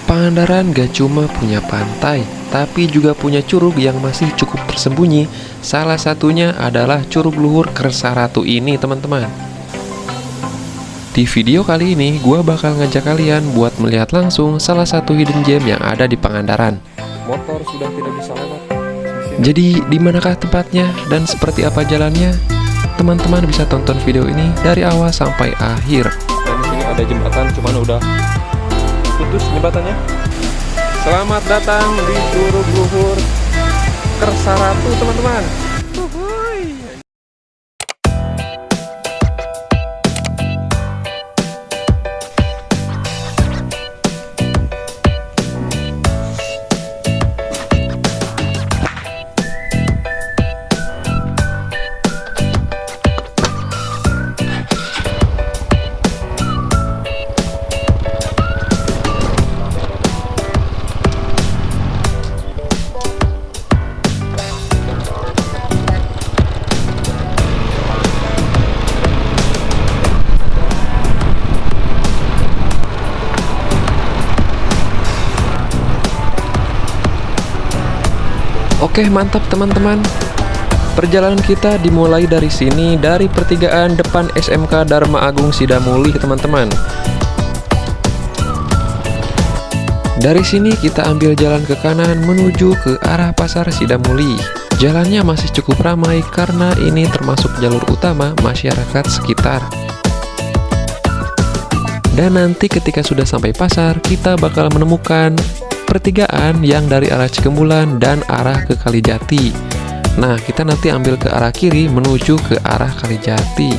Pangandaran gak cuma punya pantai, tapi juga punya curug yang masih cukup tersembunyi. Salah satunya adalah Curug Luhur Kersa Ratu ini, teman-teman. Di video kali ini, gue bakal ngajak kalian buat melihat langsung salah satu hidden gem yang ada di Pangandaran. Motor sudah tidak bisa lewat. Jadi, di manakah tempatnya dan seperti apa jalannya? Teman-teman bisa tonton video ini dari awal sampai akhir. Dan di sini ada jembatan, cuman udah putus jembatannya. Selamat datang di Curug Luhur Kersa Ratu, teman-teman. Oke, mantap teman-teman. Perjalanan kita dimulai dari sini, dari pertigaan depan SMK Dharma Agung Sidamuli, teman-teman. Dari sini kita ambil jalan ke kanan menuju ke arah Pasar Sidamuli. Jalannya masih cukup ramai karena ini termasuk jalur utama masyarakat sekitar. Dan nanti ketika sudah sampai pasar, kita bakal menemukan pertigaan yang dari arah Cikembulan dan arah ke Kalijati. Nah, kita nanti ambil ke arah kiri menuju ke arah Kalijati.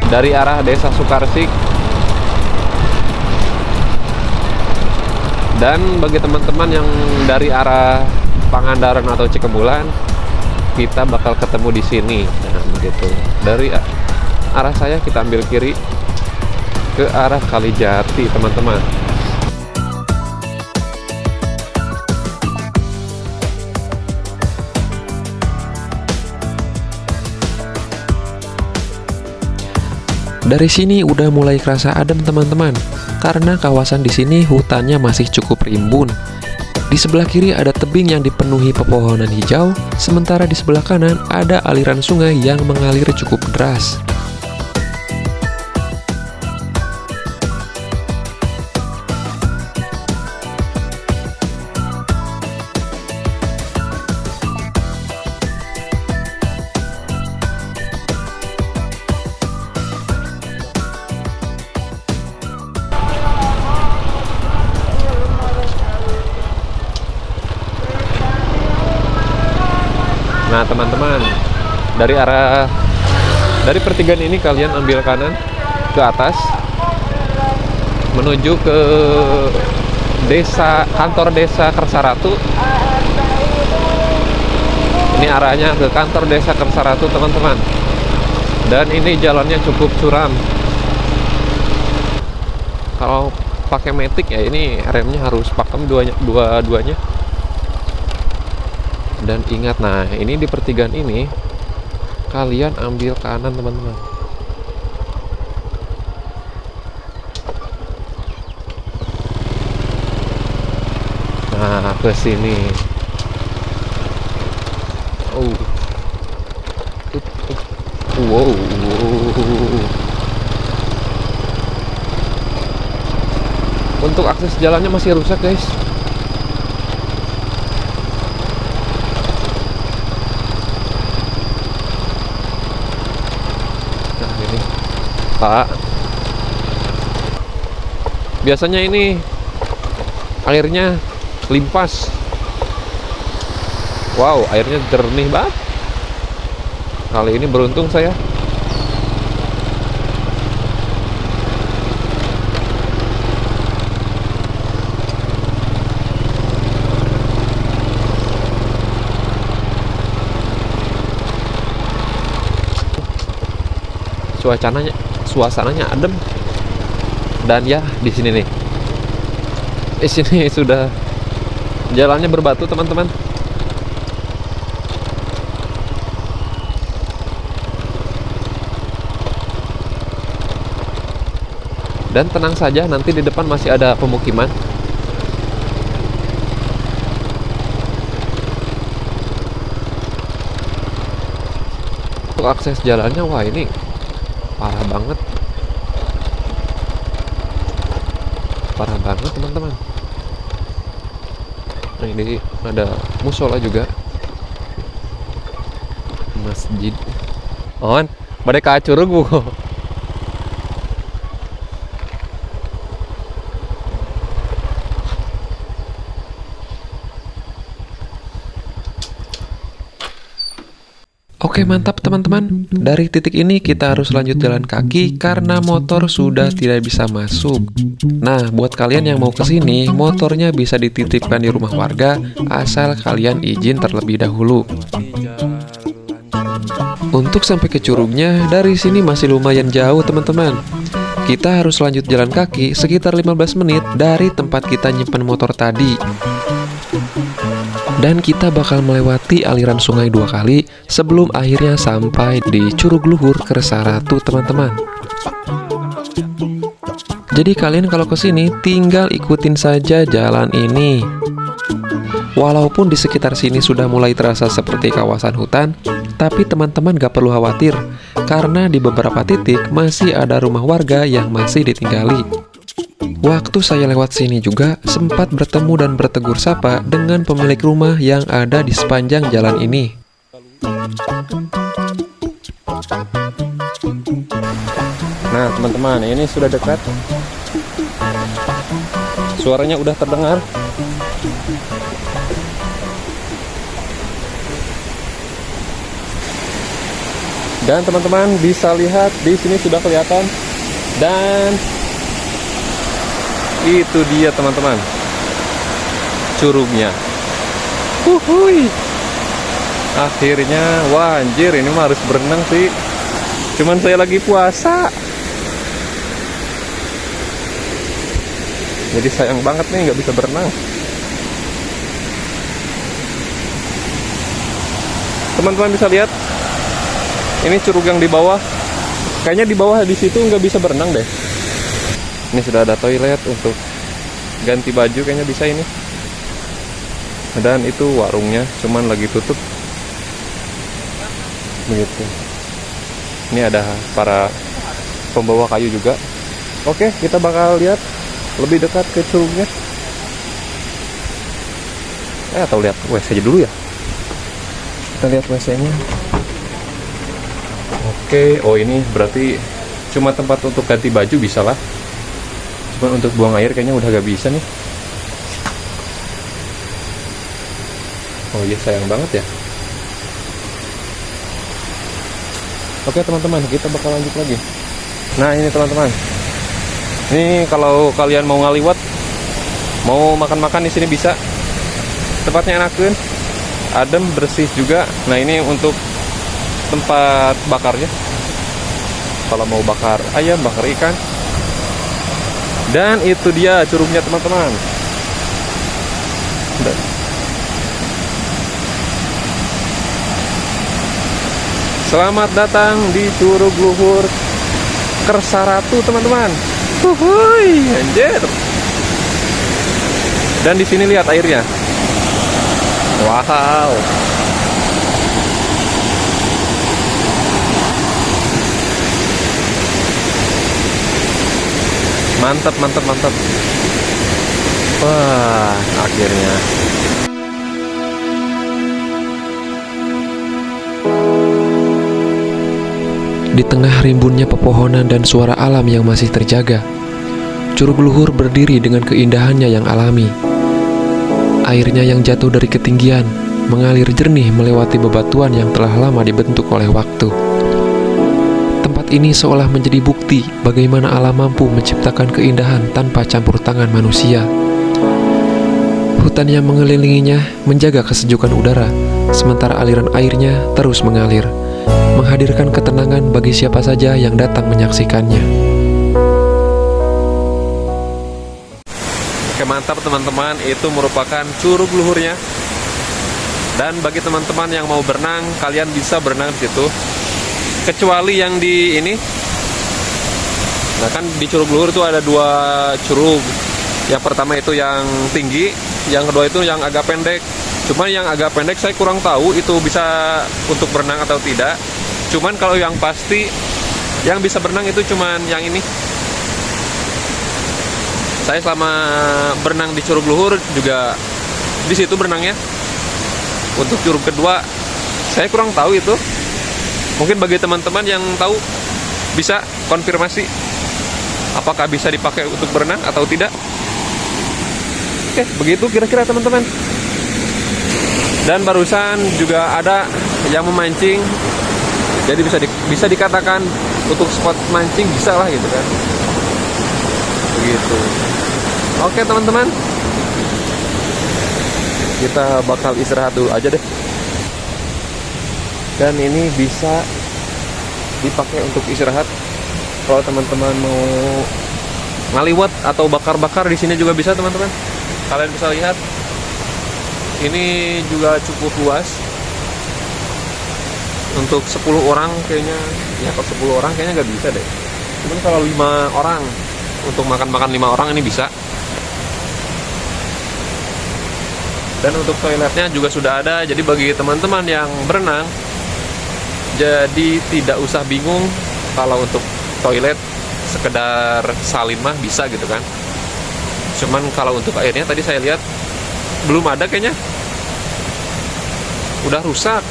Dari arah Desa Sukarsik. Dan bagi teman-teman yang dari arah Pangandaran atau Cikembulan, kita bakal ketemu di sini. Nah, begitu. Dari arah saya kita ambil kiri ke arah Kalijati, teman-teman. Dari sini udah mulai kerasa adem, teman-teman, karena kawasan di sini hutannya masih cukup rimbun. Di sebelah kiri ada tebing yang dipenuhi pepohonan hijau, sementara di sebelah kanan ada aliran sungai yang mengalir cukup deras. Nah, teman-teman, dari pertigaan ini kalian ambil kanan ke atas menuju ke kantor desa Kersa Ratu. Ini arahnya ke kantor desa Kersa Ratu, teman-teman. Dan ini jalannya cukup curam. Kalau pakai matic ya ini remnya harus pakem dua-duanya. Dan ingat, nah ini di pertigaan ini kalian ambil kanan, teman-teman. Nah, ke sini. Wow. Untuk akses jalannya masih rusak, guys. Pak, biasanya ini airnya limpas. Wow, airnya jernih banget. Kali ini beruntung saya. Suasananya adem. Dan ya di sini nih. Di sini sudah jalannya berbatu, teman-teman. Dan tenang saja, nanti di depan masih ada pemukiman. Untuk akses jalannya, wah ini parah banget. Parah banget teman-teman. Nah ini ada musola juga, masjid. On, badai ka curug bu. Oke, mantap teman-teman. Dari titik ini kita harus lanjut jalan kaki karena motor sudah tidak bisa masuk. Nah, buat kalian yang mau kesini, motornya bisa dititipkan di rumah warga asal kalian izin terlebih dahulu. Untuk sampai ke curugnya, dari sini masih lumayan jauh teman-teman. Kita harus lanjut jalan kaki sekitar 15 menit dari tempat kita nyimpen motor tadi. Dan kita bakal melewati aliran sungai 2 kali sebelum akhirnya sampai di Curug Luhur Kersaratu teman-teman. Jadi kalian kalau kesini tinggal ikutin saja jalan ini. Walaupun di sekitar sini sudah mulai terasa seperti kawasan hutan, tapi teman-teman gak perlu khawatir karena di beberapa titik masih ada rumah warga yang masih ditinggali. Waktu saya lewat sini juga sempat bertemu dan bertegur sapa dengan pemilik rumah yang ada di sepanjang jalan ini. Nah teman-teman, ini sudah dekat. Suaranya udah terdengar. Dan teman-teman bisa lihat di sini sudah kelihatan. Dan itu dia teman-teman, curugnya. Uhuy. Akhirnya, wah anjir, ini mah harus berenang sih. Cuman saya lagi puasa. Jadi sayang banget nih nggak bisa berenang. Teman-teman bisa lihat, ini curug yang di bawah. Kayaknya di bawah di situ nggak bisa berenang deh. Ini sudah ada toilet untuk ganti baju, kayaknya bisa ini. Dan itu warungnya, cuman lagi tutup. Begitu. Ini ada para pembawa kayu juga. Oke, kita bakal lihat lebih dekat ke curugnya. Atau lihat WC aja dulu ya. Kita lihat WC-nya. Oke, oh ini berarti cuma tempat untuk ganti baju bisa lah. Cuman untuk buang air kayaknya udah gak bisa nih. Oh iya, sayang banget ya. Oke teman-teman, kita bakal lanjut lagi. Nah ini teman-teman, ini kalau kalian mau ngaliwat, mau makan-makan di sini bisa. Tempatnya enakeun, adem, bersih juga. Nah ini untuk tempat bakarnya. Kalau mau bakar ayam, bakar ikan. Dan itu dia curugnya teman-teman. Selamat datang di Curug Luhur Kersaratu teman-teman. Uhuy, anjir. Dan di sini lihat airnya. Wow. Mantap, mantap, mantap. Wah, akhirnya. Di tengah rimbunnya pepohonan dan suara alam yang masih terjaga, Curug Luhur berdiri dengan keindahannya yang alami. Airnya yang jatuh dari ketinggian mengalir jernih melewati bebatuan yang telah lama dibentuk oleh waktu. Tempat ini seolah menjadi bukti bagaimana alam mampu menciptakan keindahan tanpa campur tangan manusia. Hutan yang mengelilinginya menjaga kesejukan udara, sementara aliran airnya terus mengalir, menghadirkan ketenangan bagi siapa saja yang datang menyaksikannya. Oke, mantap teman-teman, itu merupakan curug luhurnya. Dan bagi teman-teman yang mau berenang, kalian bisa berenang di situ. Kecuali yang di ini, Nah kan di Curug Luhur itu ada 2 curug. Yang pertama itu yang tinggi, yang kedua itu yang agak pendek. Cuman yang agak pendek saya kurang tahu itu bisa untuk berenang atau tidak. Cuman kalau yang pasti yang bisa berenang itu cuman yang ini. Saya selama berenang di Curug Luhur juga di situ berenangnya. Untuk curug kedua saya kurang tahu itu. Mungkin bagi teman-teman yang tahu bisa konfirmasi apakah bisa dipakai untuk berenang atau tidak. Oke, begitu kira-kira teman-teman. Dan barusan juga ada yang memancing. Jadi bisa dikatakan untuk spot mancing bisa lah gitu kan. Begitu. Oke teman-teman, kita bakal istirahat dulu aja deh. Dan ini bisa dipakai untuk istirahat. Kalau teman-teman mau ngaliwat atau bakar-bakar di sini juga bisa teman-teman. Kalian bisa lihat, ini juga cukup luas. Untuk 10 orang kayaknya, ya kalau 10 orang kayaknya nggak bisa deh. Cuman kalau 5 orang, untuk makan-makan 5 orang ini bisa. Dan untuk toiletnya juga sudah ada. Jadi bagi teman-teman yang berenang, jadi tidak usah bingung kalau untuk toilet sekedar salin mah bisa gitu kan. Cuman kalau untuk airnya tadi saya lihat belum ada kayaknya. Udah rusak.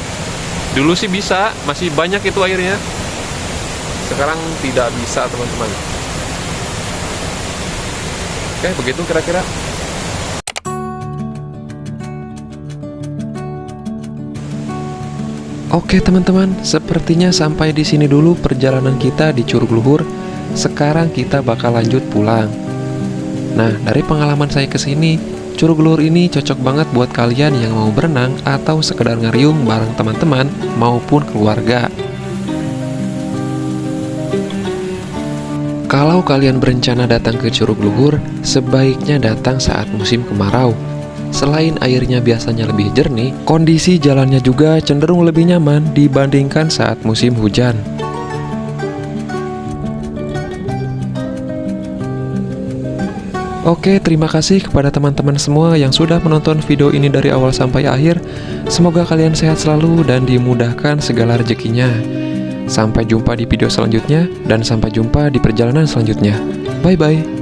Dulu sih bisa, masih banyak itu airnya. Sekarang tidak bisa teman-teman. Oke, begitu kira-kira. Oke teman-teman, sepertinya sampai di sini dulu perjalanan kita di Curug Luhur. Sekarang kita bakal lanjut pulang. Nah, dari pengalaman saya kesini, Curug Luhur ini cocok banget buat kalian yang mau berenang atau sekedar ngeriung bareng teman-teman maupun keluarga. Kalau kalian berencana datang ke Curug Luhur, sebaiknya datang saat musim kemarau. Selain airnya biasanya lebih jernih, kondisi jalannya juga cenderung lebih nyaman dibandingkan saat musim hujan. Oke, terima kasih kepada teman-teman semua yang sudah menonton video ini dari awal sampai akhir. Semoga kalian sehat selalu dan dimudahkan segala rezekinya. Sampai jumpa di video selanjutnya dan sampai jumpa di perjalanan selanjutnya. Bye-bye.